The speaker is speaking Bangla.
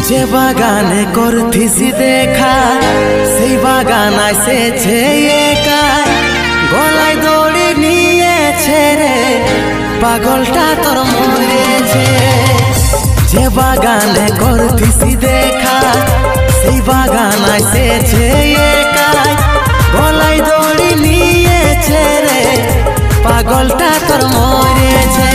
যে বাগানে করতিছি দেখা সেই বাগান আসেছে একা, গলায় দড়ি নিয়েছে রে পাগলটা তোর মরেছে। যে বাগানে করতিছি দেখা সেই বাগান আসেছে একা, গলায় দড়ি নিয়েছে রে পাগলটা তোর মরেছে।